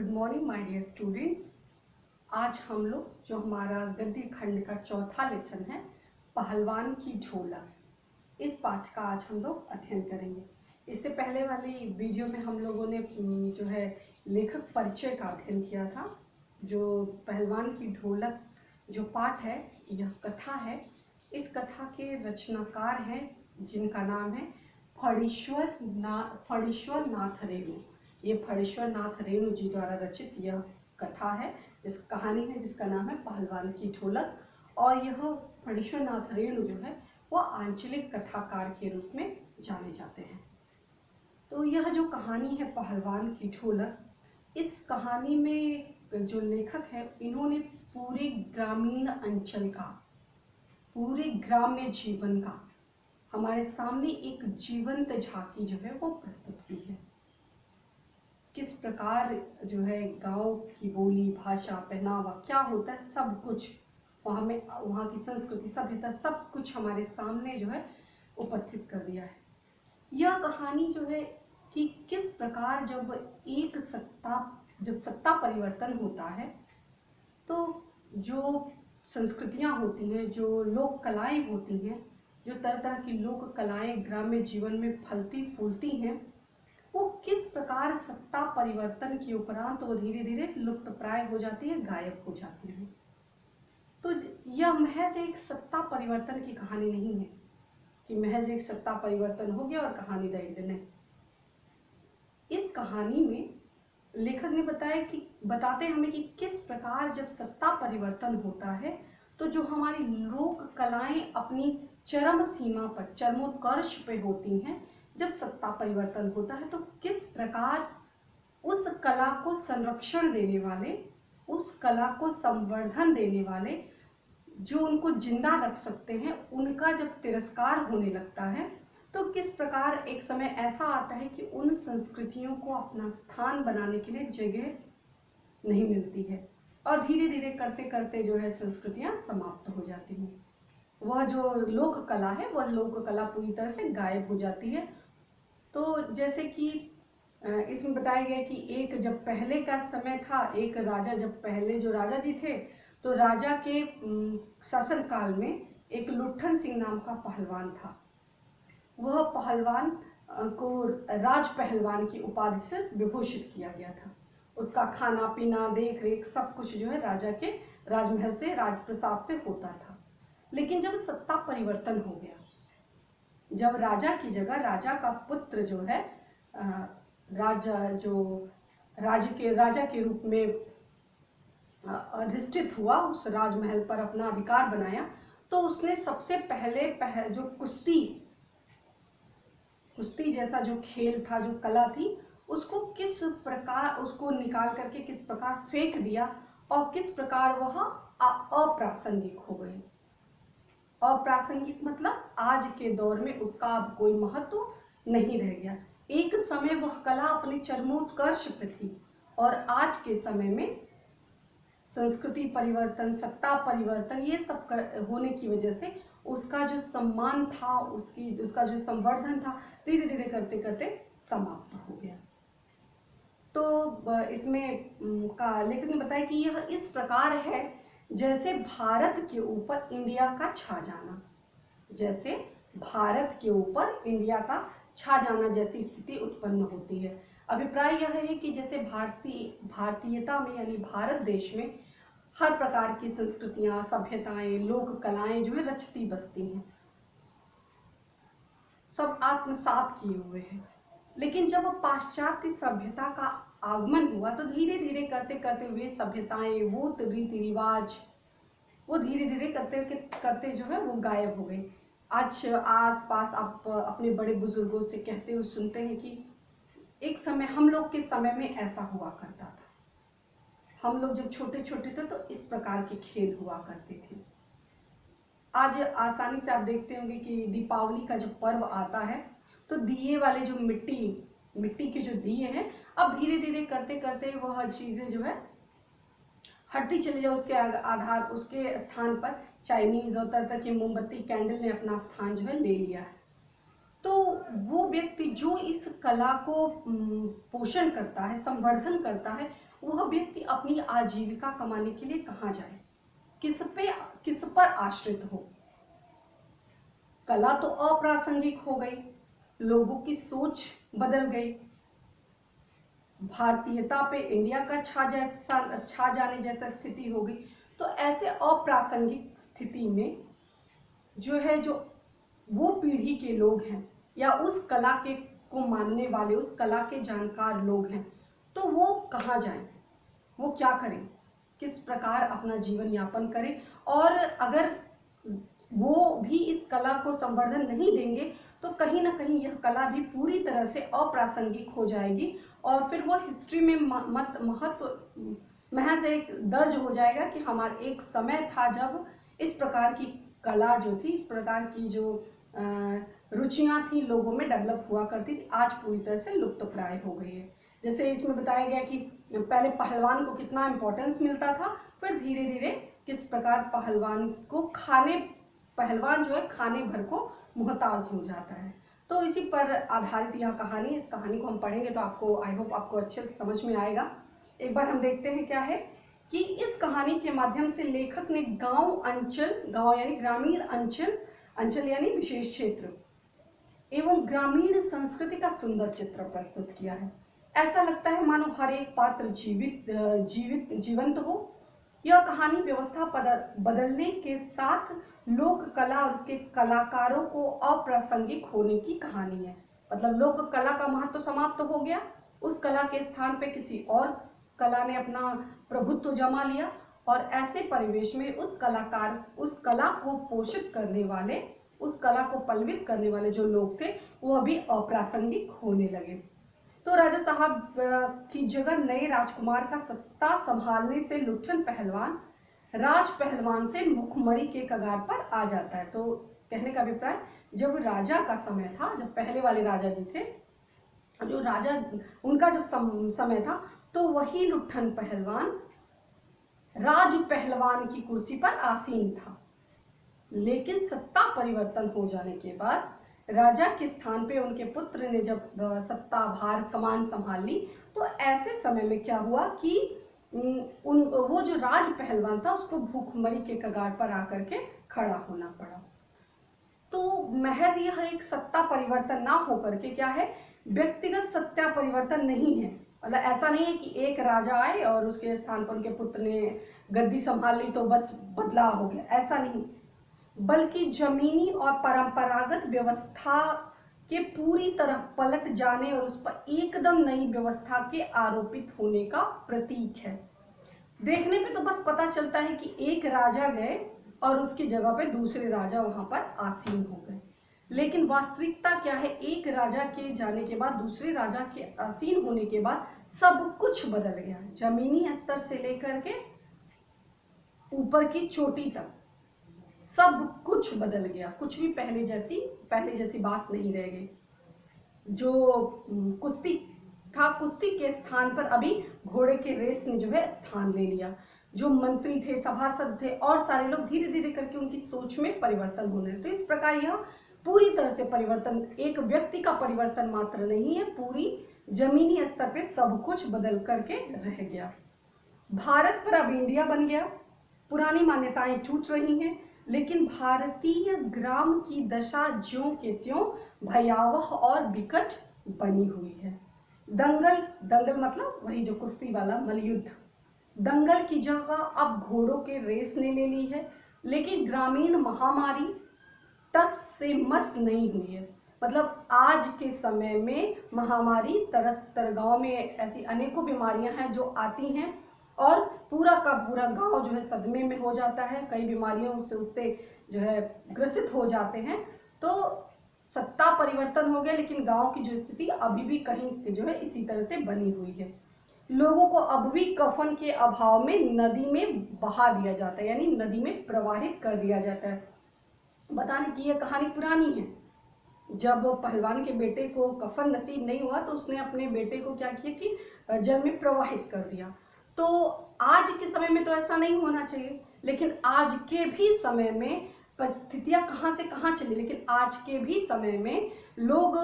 Good morning my dear students. आज हम लोग जो हमारा गद्य खंड का चौथा लेसन है पहलवान की ढोलक, इस पाठ का आज हम लोग अध्ययन करेंगे। इससे पहले वाली वीडियो में हम लोगों ने जो है लेखक परिचय का अध्ययन किया था। जो पहलवान की ढोलक जो पाठ है, यह कथा है। इस कथा के रचनाकार हैं जिनका नाम है फणीश्वर नाथ रेणु। ये फणीश्वर नाथ रेणु जी द्वारा रचित यह कथा है, इस कहानी है जिसका नाम है पहलवान की ढोलक। और यह फणीश्वर नाथ रेणु जो है वो आंचलिक कथाकार के रूप में जाने जाते हैं। तो यह जो कहानी है पहलवान की ढोलक, इस कहानी में जो लेखक है इन्होंने पूरे ग्रामीण अंचल का, पूरे ग्राम्य जीवन का हमारे सामने एक जीवंत झांकी जो है वो प्रस्तुत की है। किस प्रकार जो है गांव की बोली, भाषा, पहनावा क्या होता है, सब कुछ वहाँ की संस्कृति, सभ्यता, सब कुछ हमारे सामने जो है उपस्थित कर दिया है। यह कहानी जो है कि किस प्रकार जब सत्ता परिवर्तन होता है तो जो संस्कृतियाँ होती हैं, जो लोक कलाएं होती हैं, जो तरह तरह की लोक कलाएं ग्राम्य जीवन में फलती फूलती हैं, वो किस प्रकार सत्ता परिवर्तन के उपरांत वो धीरे धीरे लुप्त प्राय हो जाती है, गायब हो जाती है। तो यह महज एक सत्ता परिवर्तन की कहानी नहीं है कि महज एक सत्ता परिवर्तन हो गया और कहानी दर्द नहीं। इस कहानी में लेखक ने बताते हमें कि किस प्रकार जब सत्ता परिवर्तन होता है तो जो हमारी लोक कलाएं अपनी चरम सीमा पर, चरमोत्कर्ष पे होती हैं, जब सत्ता परिवर्तन होता है तो किस प्रकार उस कला को संरक्षण देने वाले, उस कला को संवर्धन देने वाले, जो उनको जिंदा रख सकते हैं, उनका जब तिरस्कार होने लगता है तो किस प्रकार एक समय ऐसा आता है कि उन संस्कृतियों को अपना स्थान बनाने के लिए जगह नहीं मिलती है और धीरे धीरे करते करते जो है संस्कृतियां समाप्त हो जाती हैं। वह जो लोक कला है, वह लोक कला पूरी तरह से गायब हो जाती है। तो जैसे कि इसमें बताया गया कि एक जब पहले का समय था, एक राजा, जब पहले जो राजा जी थे तो राजा के शासन काल में एक लुट्ठन सिंह नाम का पहलवान था। वह पहलवान को राज पहलवान की उपाधि से विभूषित किया गया था। उसका खाना पीना, देख रेख सब कुछ जो है राजा के राजमहल से, राजप्रसाद से होता था। लेकिन जब सत्ता परिवर्तन हो गया, जब राजा की जगह राजा का पुत्र जो है राजा के रूप में अधिष्ठित हुआ, उस राजमहल पर अपना अधिकार बनाया, तो उसने सबसे पहले जो कुश्ती जैसा जो खेल था, जो कला थी, उसको किस प्रकार उसको निकाल करके किस प्रकार फेंक दिया और किस प्रकार वह अप्रासंगिक हो गई। अप्रासंगिक मतलब आज के दौर में उसका अब कोई महत्व नहीं रह गया। एक समय वह कला अपने चरमोत्कर्ष पे थी और आज के समय में संस्कृति परिवर्तन, सत्ता परिवर्तन, ये सब होने की वजह से उसका जो सम्मान था, उसका जो संवर्धन था, धीरे धीरे करते करते समाप्त हो गया। तो इसमें का लेखक ने बताया कि यह इस प्रकार है जैसे भारत के ऊपर इंडिया का छा जाना, जैसे भारत के ऊपर इंडिया का छा जाना जैसी स्थिति उत्पन्न होती है। अभिप्राय यह है कि जैसे भारतीयता में, यानी भारत देश में हर प्रकार की संस्कृतियां, सभ्यताएं, लोक कलाएं जो है रचती बसती हैं, सब आत्मसात किए हुए हैं। लेकिन जब पाश्चात्य सभ्यता का आगमन हुआ तो धीरे धीरे करते करते वे सभ्यताएं, वो रीति रिवाज, वो धीरे धीरे करते जो है वो गायब हो गई। आज आस पास आप अपने बड़े बुजुर्गों से कहते हुए सुनते हैं कि एक समय, हम लोग के समय में ऐसा हुआ करता था, हम लोग जब छोटे छोटे थे तो इस प्रकार के खेल हुआ करते थे। आज आसानी से आप देखते होंगे कि दीपावली का जब पर्व आता है तो दिए वाले जो मिट्टी के जो दिए हैं, अब धीरे धीरे करते करते वह चीजें जो है हटती चली जाए। उसके स्थान पर चाइनीज और तरह तरह की मोमबत्ती, कैंडल ने अपना स्थान जो है ले लिया है। तो वो व्यक्ति जो इस कला को पोषण करता है, संवर्धन करता है, वह व्यक्ति अपनी आजीविका कमाने के लिए कहाँ जाए, किस पर आश्रित हो। कला तो अप्रासंगिक हो गई, लोगों की सोच बदल गई, भारतीयता पे इंडिया का छा जाने जैसा स्थिति हो गई। तो ऐसे अप्रासंगिक स्थिति में जो वो पीढ़ी के लोग हैं या उस कला के को मानने वाले, उस कला के जानकार लोग हैं, तो वो कहाँ जाएं, वो क्या करें, किस प्रकार अपना जीवन यापन करें। और अगर वो भी इस कला को संवर्धन नहीं देंगे तो कहीं ना कहीं यह कला भी पूरी तरह से अप्रासंगिक हो जाएगी और फिर वो हिस्ट्री में महज एक दर्ज हो जाएगा कि हमारा एक समय था जब इस प्रकार की कला जो थी, इस प्रकार की जो रुचियां थी लोगों में डेवलप हुआ करती थी, आज पूरी तरह से लुप्तप्राय हो गई है। जैसे इसमें बताया गया कि पहले पहलवान को कितना इम्पोर्टेंस मिलता था, फिर धीरे धीरे किस प्रकार पहलवान जो है खाने भर को मुहताज हो जाता है। तो इसी पर आधारित यह कहानी, इस कहानी को हम पढ़ेंगे तो आपको, आई होप आपको अच्छे से समझ में आएगा। एक बार हम देखते हैं क्या है कि इस कहानी के माध्यम से लेखक ने गांव यानी ग्रामीण अंचल यानी विशेष क्षेत्र एवं ग्रामीण संस्कृति का सुंदर चित्र प्रस्तुत किया है। ऐसा लगता है मानो हर एक पात्र जीवंत हो। यह कहानी व्यवस्था बदलने के साथ लोक कला और उसके कलाकारों को अप्रासंगिक होने की कहानी है। मतलब लोक कला का महत्व समाप्त हो गया, उस कला के स्थान पे किसी और कला ने अपना प्रभुत्व जमा लिया और ऐसे परिवेश में उस कला को पोषित करने वाले, उस कला को पल्वित करने वाले जो लोग थे वह भी अप्रासंगिक होने लगे। तो राजा साहब की जगह नए राजकुमार का सत्ता संभालने से लुट्ठन पहलवान राज पहलवान से मुखमरी के कगार पर आ जाता है। तो कहने का अभिप्राय, जब राजा का समय था, जब पहले वाले राजा जी थे, जो राजा उनका जब समय था, तो वही लुट्ठन पहलवान राज पहलवान की कुर्सी पर आसीन था। लेकिन सत्ता परिवर्तन हो जाने के बाद राजा के स्थान पे उनके पुत्र ने जब सत्ताभार कमान संभाल ली, तो ऐसे समय में क्या हुआ कि वो जो राज पहलवान था उसको भूखमरी के कगार पर आकर के खड़ा होना पड़ा। तो महज यह एक सत्ता परिवर्तन ना होकर के क्या है, व्यक्तिगत सत्ता परिवर्तन नहीं है। मतलब ऐसा नहीं है कि एक राजा आए और उसके स्थान पर उनके पुत्र ने गद्दी संभाल ली तो बस बदलाव हो गया, ऐसा नहीं, बल्कि जमीनी और परंपरागत व्यवस्था के पूरी तरह पलट जाने और उस पर एकदम नई व्यवस्था के आरोपित होने का प्रतीक है। देखने पे तो बस पता चलता है कि एक राजा गए और उसकी जगह पे दूसरे राजा वहां पर आसीन हो गए, लेकिन वास्तविकता क्या है, एक राजा के जाने के बाद, दूसरे राजा के आसीन होने के बाद सब कुछ बदल गया। जमीनी स्तर से लेकर के ऊपर की चोटी तक सब कुछ बदल गया, कुछ भी पहले जैसी बात नहीं रह गई। जो कुश्ती था, कुश्ती के स्थान पर अभी घोड़े के रेस ने जो है स्थान ले लिया। जो मंत्री थे, सभासद थे और सारे लोग धीरे धीरे करके उनकी सोच में परिवर्तन होने लगे। तो इस प्रकार यह पूरी तरह से परिवर्तन एक व्यक्ति का परिवर्तन मात्र नहीं है, पूरी जमीनी स्तर पे सब कुछ बदल करके रह गया। भारत पर अब इंडिया बन गया, पुरानी मान्यताएं टूट रही हैं, लेकिन भारतीय ग्राम की दशा ज्यों के त्यों भयावह और विकट बनी हुई है। दंगल मतलब वही जो कुश्ती वाला मलयुद्ध, दंगल की जगह अब घोड़ों के रेस ने ले ली है, लेकिन ग्रामीण महामारी टस से मस नहीं हुई है। मतलब आज के समय में महामारी तरह गांव में ऐसी अनेकों बीमारियां हैं जो आती हैं और पूरा का पूरा गांव जो है सदमे में हो जाता है, कई बीमारियों से उससे जो है ग्रसित हो जाते हैं। तो सत्ता परिवर्तन हो गया, लेकिन गांव की जो स्थिति अभी भी कहीं जो है इसी तरह से बनी हुई है। लोगों को अब भी कफन के अभाव में नदी में बहा दिया जाता है, यानी नदी में प्रवाहित कर दिया जाता है। बताने की यह कहानी पुरानी है। जब पहलवान के बेटे को कफन नसीब नहीं हुआ तो उसने अपने बेटे को क्या किया कि जल में प्रवाहित कर दिया। तो आज के समय में तो ऐसा नहीं होना चाहिए, लेकिन आज के भी समय में परिस्थितियां कहां से कहां चली, लेकिन आज के भी समय में लोग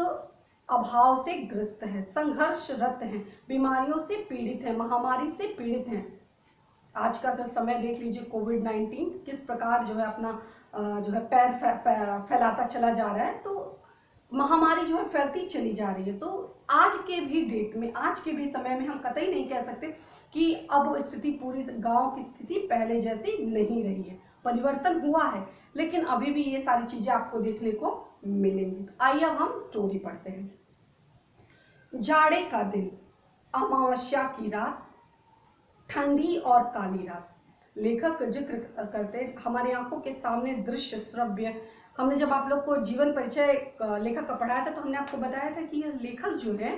अभाव से ग्रस्त हैं, संघर्षरत हैं, बीमारियों से पीड़ित हैं, महामारी से पीड़ित हैं। आज का जो समय देख लीजिए, कोविड-19 किस प्रकार जो है अपना जो है पैर फैलाता चला जा रहा है, तो महामारी जो है फैलती चली जा रही है। तो आज के भी डेट में, आज के भी समय में हम कतई नहीं कह सकते कि अब स्थिति पूरी गांव की स्थिति पहले जैसी नहीं रही है, परिवर्तन हुआ है, लेकिन अभी भी ये सारी चीजें आपको देखने को मिलेंगी। तो आइए अब हम स्टोरी पढ़ते हैं। जाड़े का दिन, अमावस्या की रात, ठंडी और काली रात। लेखक जिक्र करते, हमारी आंखों के सामने दृश्य श्रव्य, हमने जब आप लोग को जीवन परिचय लेखक का पढ़ाया था तो हमने आपको बताया था कि यह लेखक जो है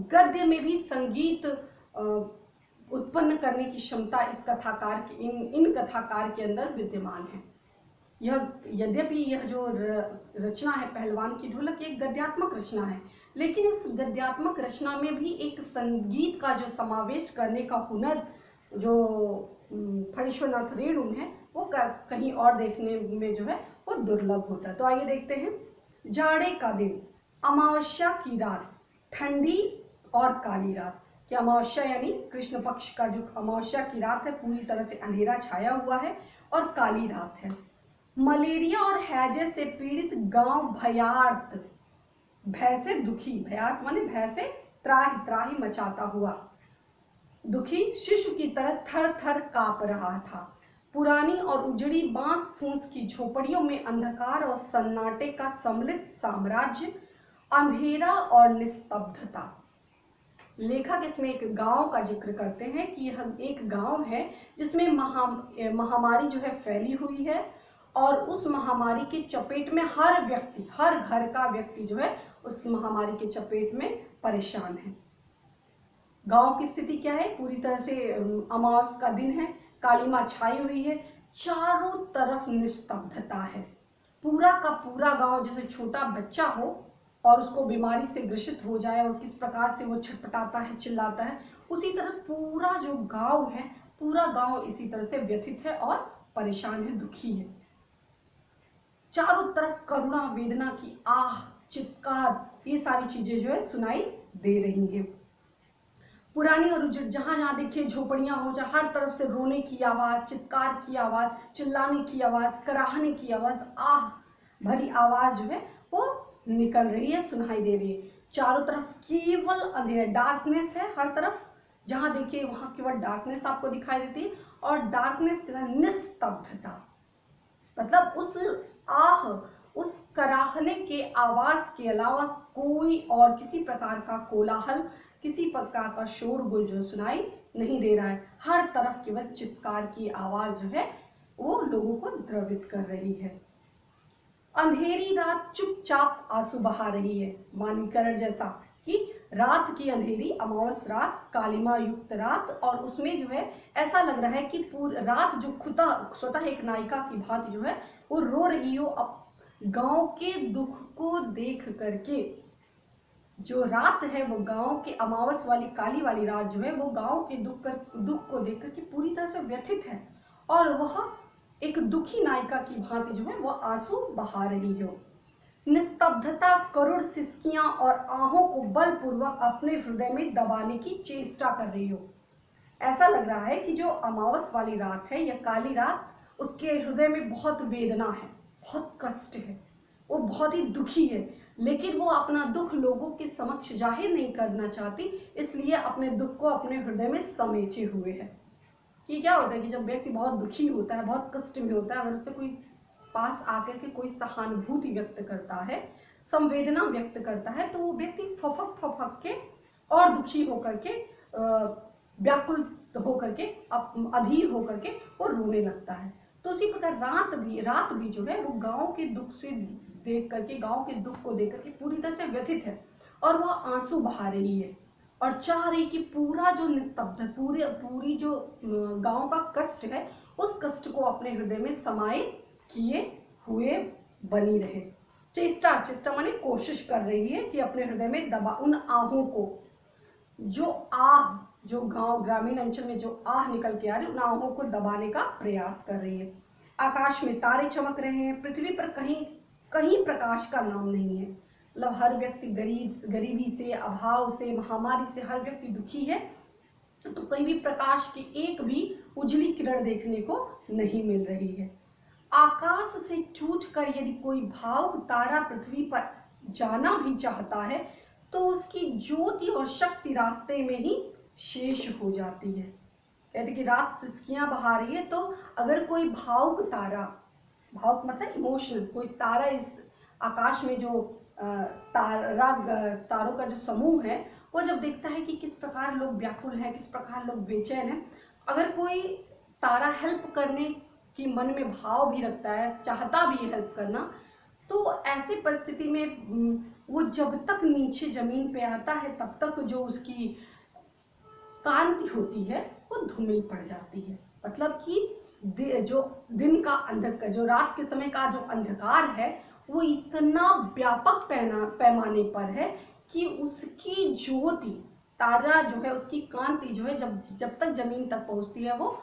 गद्य में भी संगीत उत्पन्न करने की क्षमता इस कथाकार की इन कथाकार के अंदर विद्यमान है। यह यद्यपि यह जो रचना है पहलवान की ढोलक, एक गद्यात्मक रचना है, लेकिन इस गद्यात्मक रचना में भी एक संगीत का जो समावेश करने का हुनर जो फणीश्वरनाथ रेणु है वो कहीं और देखने में जो है वो दुर्लभ होता है। तो आइए देखते हैं। जाड़े का दिन, अमावस्या की रात, ठंडी और काली रात। कि अमावस्या यानी कृष्ण पक्ष का जो अमावस्या की रात है, पूरी तरह से अंधेरा छाया हुआ है, और काली रात है। मलेरिया और हैजे से पीड़ित गांव भयार्त, भय से दुखी, भयार्त माने भय से त्राहि त्राहि मचाता हुआ दुखी शिशु की तरह थर थर कांप रहा था। पुरानी और उजड़ी बांस फूस की झोपड़ियों में अंधकार और सन्नाटे का सम्मिलित साम्राज्य, अंधेरा और निस्तब्धता। लेखक इसमें एक गांव का जिक्र करते हैं कि यह एक गांव है जिसमें महामारी जो है फैली हुई है, और उस महामारी के चपेट में हर व्यक्ति, हर घर का व्यक्ति जो है उस महामारी के चपेट में परेशान है। गांव की स्थिति क्या है? पूरी तरह से अमावस का दिन है, काली मां छाई हुई है, चारों तरफ निस्तब्धता है। पूरा का पूरा गांव जैसे छोटा बच्चा हो और उसको बीमारी से ग्रसित हो जाए और किस प्रकार से वो छटपटाता है, चिल्लाता है, उसी तरह पूरा जो गांव है, पूरा गांव इसी तरह से व्यथित है और परेशान है, दुखी है। चारों तरफ करुणा, वेदना की आह, चित्कार, ये सारी चीजें जो है सुनाई दे रही हैं। पुरानी और उजड़, जहां जहां देखिए झोपड़ियां हो, जहां हर तरफ से रोने की आवाज, चित्कार की आवाज, चिल्लाने की आवाज, कराहने की आवाज, आह भरी आवाज जो है वो निकल रही है, सुनाई दे रही है। चारों तरफ केवल अंधेरा, डार्कनेस है हर तरफ, जहां देखिए वहां केवल डार्कनेस आपको दिखाई देती है, और डार्कनेस के साथ निस्तब्धता, मतलब उस आह, उस कराहने के आवाज के अलावा कोई और किसी प्रकार का कोलाहल, किसी प्रकार का शोरगुल जो सुनाई नहीं दे रहा है। हर तरफ केवल चित्कार की आवाज जो है वो लोगों को द्रवित कर रही है। अंधेरी रात चुपचाप आंसू बहा रही है, मानवीकरण जैसा कि रात की अंधेरी, अमावस रात, कालिमा युक्त रात, और उसमें जो है ऐसा लग रहा है कि पूरी रात जो स्वतः एक नायिका की भांति जो है वो रो रही हो अब गांव के दुख को देख करके। जो रात है वो गांव के अमावस वाली, काली वाली रात जो है वो गांव के दुख को देख करके पूरी तरह से व्यथित है, और वह एक दुखी नायिका की भांति जो है वो आंसू बहा रही हो। निस्तब्धता करुण सिसकियां और आहों को बलपूर्वक अपने हृदय में दबाने की चेष्टा कर रही हो। ऐसा लग रहा है कि जो अमावस वाली रात है या काली रात, उसके हृदय में बहुत वेदना है, बहुत कष्ट है, वो बहुत ही दुखी है, लेकिन वो अपना दुख लोगों के समक्ष जाहिर नहीं करना चाहती, इसलिए अपने दुख को अपने हृदय में समेटे हुए है। कि क्या होता है कि जब व्यक्ति बहुत दुखी होता है, बहुत कष्ट में होता है, अगर उससे कोई पास आकर के कोई सहानुभूति व्यक्त करता है, संवेदना व्यक्त करता है, तो वो व्यक्ति फफक फफक के और दुखी होकर के, व्याकुल होकर के, अधीर होकर के वो रोने लगता है। तो उसी प्रकार रात भी जो है वो गांव के दुख से देख करके, गांव के दुख को देख करके पूरी तरह से व्यथित है, और वह आंसू बहा रही है और चाह रही कि पूरा जो निस्तब्ध, पूरी जो गांव का कष्ट है, उस कष्ट को अपने हृदय में समाये किए हुए बनी रहे। चेष्टा माने कोशिश कर रही है कि अपने हृदय में दबा उन आहों को, जो आह, जो गांव ग्रामीण अंचल में जो आह निकल के आ रही, उन आहों को दबाने का प्रयास कर रही है। आकाश में तारे चमक रहे हैं, पृथ्वी पर कहीं कहीं प्रकाश का नाम नहीं है। मतलब हर व्यक्ति गरीबी से, अभाव से, महामारी से हर व्यक्ति दुखी है, तो कहीं भी प्रकाश की एक भी उजली किरण देखने को नहीं मिल रही है। आकाश से छूटकर यदि कोई भावुक तारा पृथ्वी पर जाना भी चाहता है तो उसकी ज्योति और शक्ति रास्ते में ही शेष हो जाती है। कहते कि रात सिसकियां बहा रही है, तो अगर कोई भावुक तारा, भावुक मतलब इमोशनल, कोई तारा इस आकाश में जो तारों का जो समूह है, वो जब देखता है कि किस प्रकार लोग व्याकुल हैं, किस प्रकार लोग बेचैन हैं, अगर कोई तारा हेल्प करने की मन में भाव भी रखता है, चाहता भी है हेल्प करना, तो ऐसी परिस्थिति में वो जब तक नीचे जमीन पे आता है तब तक जो उसकी कांति होती है वो धूमिल पड़ जाती है। मतलब कि जो दिन का अंधकार, जो रात के समय का जो अंधकार है, वो इतना व्यापक पैमाने पर है कि उसकी ज्योति, तारा जो है, उसकी कांति जो है, जब तक जमीन तक पहुंचती है वो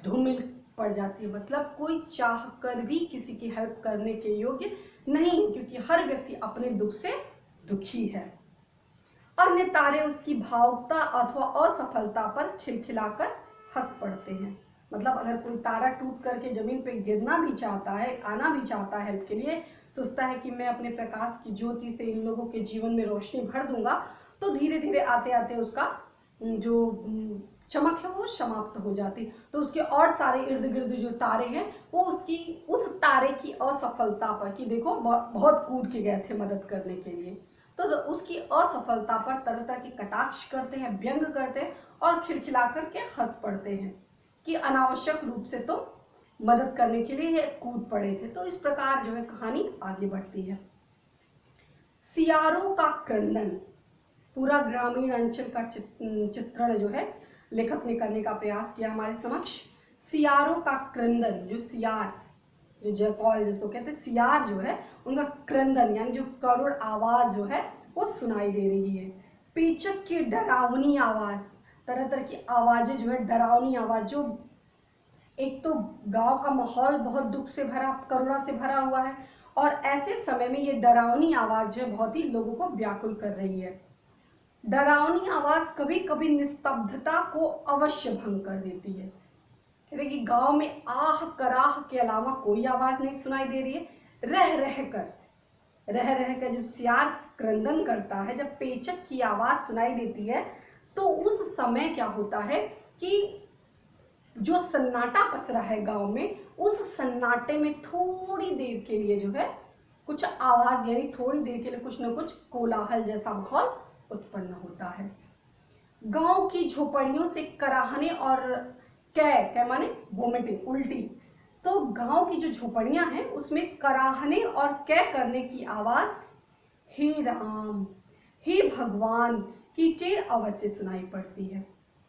धूमिल पड़ जाती है। मतलब कोई चाह कर भी किसी की हेल्प करने के योग्य नहीं, क्योंकि हर व्यक्ति अपने दुख से दुखी है। अन्य तारे उसकी भावुकता अथवा असफलता पर खिलखिलाकर हंस पड़ते हैं। मतलब अगर कोई तारा टूट करके जमीन पे गिरना भी चाहता है, आना भी चाहता है हेल्प के लिए, सोचता है कि मैं अपने प्रकाश की ज्योति से इन लोगों के जीवन में रोशनी भर दूंगा, तो धीरे धीरे आते आते उसका जो चमक है वो समाप्त हो जाती। तो उसके और सारे इर्द गिर्द जो तारे हैं वो उसकी उस तारे की असफलता पर, कि देखो बहुत कूद के गए थे मदद करने के लिए, तो उसकी असफलता पर तरह तरह के कटाक्ष करते हैं, व्यंग करते हैं और खिलखिला करके हंस पड़ते हैं कि अनावश्यक रूप से तो मदद करने के लिए कूद पड़े थे। तो इस प्रकार जो है कहानी आगे बढ़ती है। सियारों का क्रंदन, पूरा ग्रामीण अंचल का चित्रण जो है लेखक ने करने का प्रयास किया हमारे समक्ष। सियारों का क्रंदन, जो सियार, जो जयकॉल जिसको कहते हैं, सियार जो है उनका क्रंदन यानी जो करुण आवाज जो है वो सुनाई दे रही है। पेचक की डरावनी आवाज, तरह तरह की आवाजें जो है, डरावनी आवाज, जो एक तो गांव का माहौल बहुत दुख से भरा, करुणा से भरा हुआ है, और ऐसे समय में ये डरावनी आवाज जो है बहुत ही लोगों को व्याकुल कर रही है। डरावनी आवाज कभी कभी निस्तब्धता को अवश्य भंग कर देती है। कहते कि गांव में आह कराह के अलावा कोई आवाज नहीं सुनाई दे रही है। रह रह कर जब सियार क्रंदन करता है, जब पेचक की आवाज सुनाई देती है, तो उस समय क्या होता है कि जो सन्नाटा पसरा है गांव में, उस सन्नाटे में थोड़ी देर के लिए जो है कुछ आवाज, यानी थोड़ी देर के लिए कुछ न कुछ कोलाहल जैसा माहौल उत्पन्न होता है। गांव की झोपड़ियों से कराहने और कै माने वोमिटिंग, उल्टी, तो गांव की जो झोपड़ियां हैं उसमें कराहने और कै करने की आवाज हे राम, हे भगवान की टेर अवश्य सुनाई पड़ती है।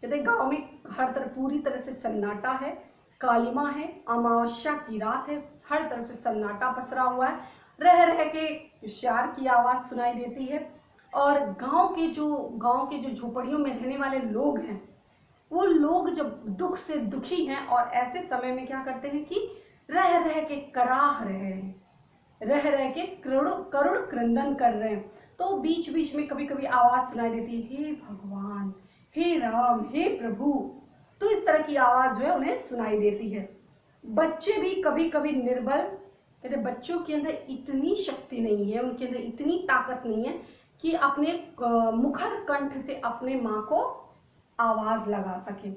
कहते गांव में हर तरफ पूरी तरह से सन्नाटा है, कालिमा है, अमावस्या की रात है, हर तरफ से सन्नाटा पसरा हुआ है। रह के सियार की आवाज सुनाई देती है, और गांव के जो झोपड़ियों में रहने वाले लोग हैं, वो लोग जब दुख से दुखी हैं और ऐसे समय में क्या करते हैं कि रह के कराह रहे हैं, रह के करुण क्रंदन कर रहे हैं। तो बीच बीच में कभी कभी आवाज सुनाई देती है, हे भगवान, हे राम, हे प्रभु। तो इस तरह की आवाज जो है उन्हें सुनाई देती है। बच्चे भी कभी कभी निर्बल, कहते बच्चों के अंदर इतनी शक्ति नहीं है, उनके अंदर इतनी ताकत नहीं है कि अपने मुखर कंठ से अपने माँ को आवाज लगा सके,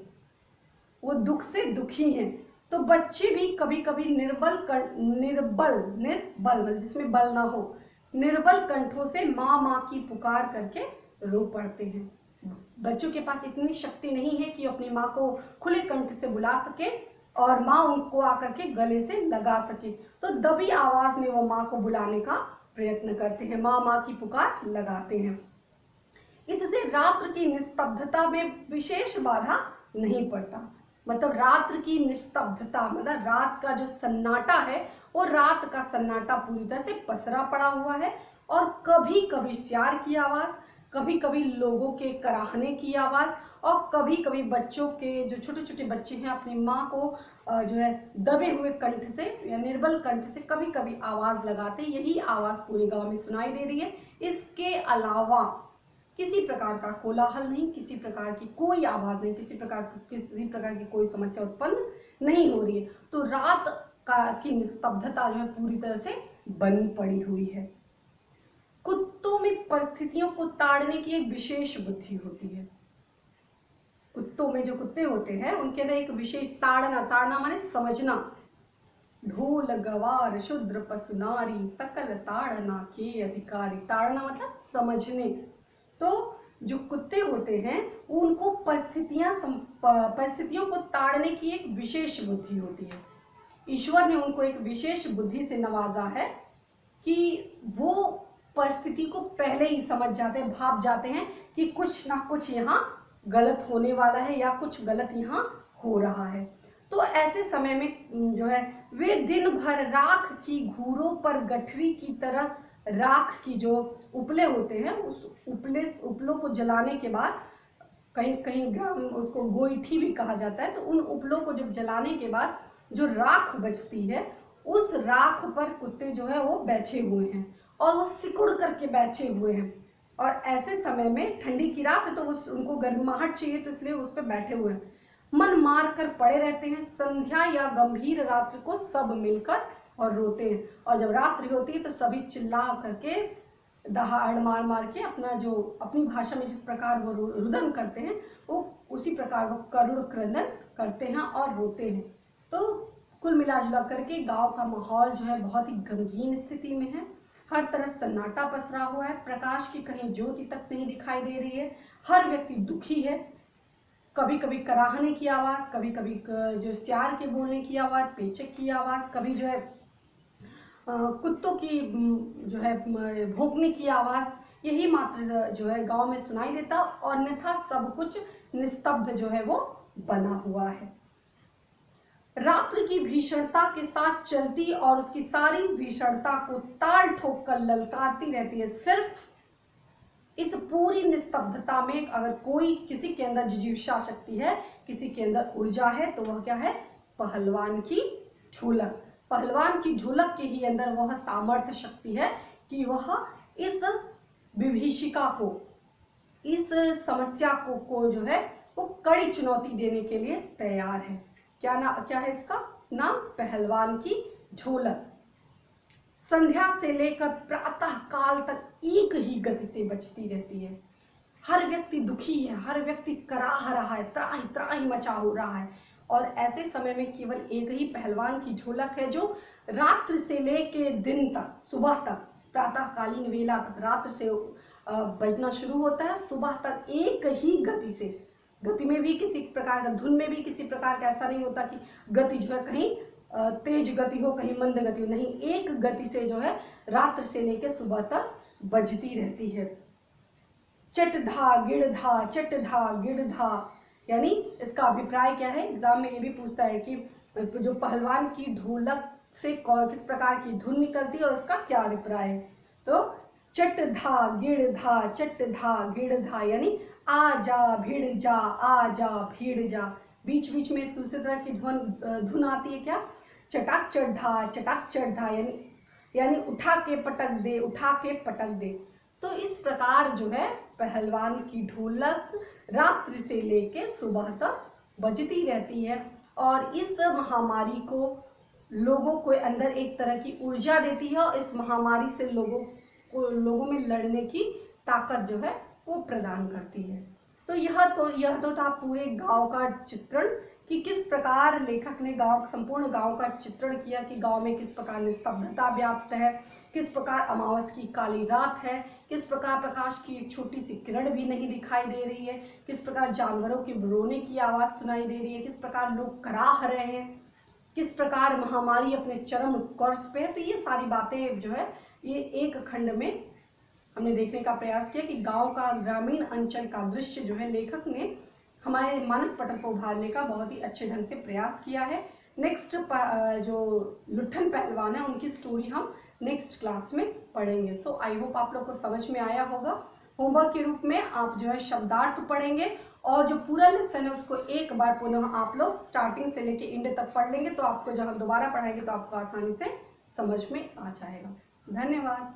वो दुख से दुखी हैं। तो बच्चे भी कभी कभी निर्बल जिसमें बल ना हो, निर्बल कंठों से माँ माँ की पुकार करके रो पड़ते हैं। बच्चों के पास इतनी शक्ति नहीं है कि अपनी माँ को खुले कंठ से बुला सके और माँ उनको आकर के गले से लगा सके, तो दबी आवाज में वो माँ को बुलाने का प्रयत्न करते हैं, माँ माँ की पुकार लगाते हैं। इससे रात्र की निस्तब्धता में विशेष बाधा नहीं पड़ता। मतलब रात्र की निस्तब्धता मतलब रात का जो सन्नाटा है, वो रात का सन्नाटा पूरी तरह से पसरा पड़ा हुआ है, और कभी कभी सियार की आवाज, कभी कभी लोगों के कराहने की आवाज, और कभी कभी बच्चों के, जो छोटे छोटे बच्चे हैं, अपनी माँ को जो है दबे हुए कंठ से या निर्बल कंठ से कभी कभी आवाज लगाते, यही आवाज पूरे गांव में सुनाई दे रही है। इसके अलावा किसी प्रकार का कोलाहल नहीं, किसी प्रकार की कोई आवाज नहीं, किसी प्रकार की कोई समस्या उत्पन्न नहीं हो रही है। तो रात की निस्तब्धता जो है पूरी तरह से बनी पड़ी हुई है। कुत्तों में परिस्थितियों को ताड़ने की एक विशेष बुद्धि होती है। कुत्तों में जो कुत्ते होते हैं उनके अंदर एक विशेष ताड़ना माने समझना। ढोल गवार शूद्र पशु नारी सकल ताड़ना के अधिकारी। ताड़ना मतलब समझने। तो जो कुत्ते होते हैं उनको परिस्थितियों को ताड़ने की एक विशेष बुद्धि होती है। ईश्वर ने उनको एक विशेष बुद्धि से नवाजा है कि वो परिस्थिति को पहले ही समझ जाते हैं, भाप जाते हैं कि कुछ ना कुछ यहाँ गलत होने वाला है या कुछ गलत यहाँ हो रहा है। तो ऐसे समय में जो है वे दिन भर राख की घूरों पर गठरी की तरह राख की जो उपले होते हैं उस उपलों को जलाने के बाद, कहीं कहीं ग्राम उसको गोईठी भी कहा जाता है, तो उन उपलों को जब जलाने के बाद जो राख बचती है उस राख पर कुत्ते जो है वो बैठे हुए हैं और वो सिकुड़ करके बैठे हुए हैं। और ऐसे समय में ठंडी की रात है तो उनको गर्माहट चाहिए, तो इसलिए उस पर बैठे हुए हैं। मन मार कर पड़े रहते हैं। संध्या या गंभीर रात्रि को सब मिलकर और रोते हैं, और जब रात्रि होती है तो सभी चिल्ला करके दहाड़ मार मार के अपनी भाषा में जिस प्रकार वो रुदन करते हैं वो उसी प्रकार वो करुण क्रंदन करते हैं और रोते हैं। तो कुल मिला जुला करके गांव का माहौल जो है बहुत ही गमगीन स्थिति में है। हर तरफ सन्नाटा पसरा हुआ है, प्रकाश की कहीं ज्योति तक नहीं दिखाई दे रही है। हर व्यक्ति दुखी है। कभी कभी कराहने की आवाज, कभी कभी जो सियार के बोलने की आवाज, पेचक की आवाज, कभी जो है कुत्तों की जो है भौंकने की आवाज, यही मात्र जो है गांव में सुनाई देता, और अन्यथा सब कुछ निस्तब्ध जो है वो बना हुआ है। रात्रि की भीषणता के साथ चलती और उसकी सारी भीषणता को ताल ठोक कर ललकारती रहती है। सिर्फ इस पूरी निस्तब्धता में अगर कोई किसी के अंदर जिजीविषा शक्ति है, किसी के अंदर ऊर्जा है, तो वह क्या है? पहलवान की झोलक। पहलवान की झोलक के ही अंदर वह सामर्थ्य शक्ति है कि वह इस विभीषिका को, इस समस्या को जो है वो कड़ी चुनौती देने के लिए तैयार है। क्या है इसका नाम? पहलवान की झोलक। संध्या से लेकर प्रातः काल तक एक ही गति से बचती रहती है। हर व्यक्ति दुखी है, हर व्यक्ति कराह रहा है, त्राही त्राही मचा हो रहा है, और ऐसे समय में केवल एक ही पहलवान की झोलक है जो रात्रि से लेके दिन तक, सुबह तक, प्रातःकालीन वेला तक, रात्रि से बजना शुरू होता है, सुबह तक एक ही गति से। गति में भी किसी प्रकार का, धुन में भी किसी प्रकार का ऐसा नहीं होता कि गति जो है कहीं तेज गति हो, कहीं मंद गति हो, नहीं, एक गति से जो है रात्रि से लेकर सुबह तक बजती रहती है। चटधा गिड़धा, चटधा गिड़धा, यानी इसका अभिप्राय क्या है? एग्जाम में ये भी पूछता है कि जो पहलवान की ढोलक से किस प्रकार की धुन निकलती है और इसका क्या अभिप्राय है। तो चटधा गिड़धा, चटधा गिड़धा, यानी आ जा भिड़ जा, आ जा भीड़ जा। बीच बीच में दूसरी तरह की धुन आती है, क्या? चटाक चढ़ा, चटाक चढ़ा, यानी उठा के पटक दे, उठा के पटक दे। तो इस प्रकार जो है पहलवान की ढोलक रात्रि से लेके सुबह तक बजती रहती है, और इस महामारी को लोगों के अंदर एक तरह की ऊर्जा देती है, और इस महामारी से लोगों में लड़ने की ताकत जो है वो प्रदान करती है। तो यह तो था पूरे गांव का चित्रण कि किस प्रकार लेखक ने संपूर्ण गांव का चित्रण किया कि गांव में किस प्रकार निस्तब्धता व्याप्त है, किस प्रकार अमावस की काली रात है, किस प्रकार प्रकाश की एक छोटी सी किरण भी नहीं दिखाई दे रही है, किस प्रकार जानवरों के रोने की आवाज सुनाई दे रही है, किस प्रकार लोग कराह रहे हैं, किस प्रकार महामारी अपने चरम उत्कर्ष पे है। तो ये सारी बातें जो है ये एक खंड में हमने देखने का प्रयास किया कि गांव का, ग्रामीण अंचल का दृश्य जो है लेखक ने हमारे मानस पटल को उभारने का बहुत ही अच्छे ढंग से प्रयास किया है। नेक्स्ट जो लुट्ठन पहलवान है उनकी स्टोरी हम नेक्स्ट क्लास में पढ़ेंगे। सो आई होप आप लोग को समझ में आया होगा। होमवर्क के रूप में आप जो है शब्दार्थ पढ़ेंगे, और जो पूरा लेसन है उसको एक बार पुनः आप लोग स्टार्टिंग से लेके एंड तक पढ़ लेंगे, तो आपको जब हम दोबारा पढ़ाएंगे तो आपको आसानी से समझ में आ जाएगा। धन्यवाद।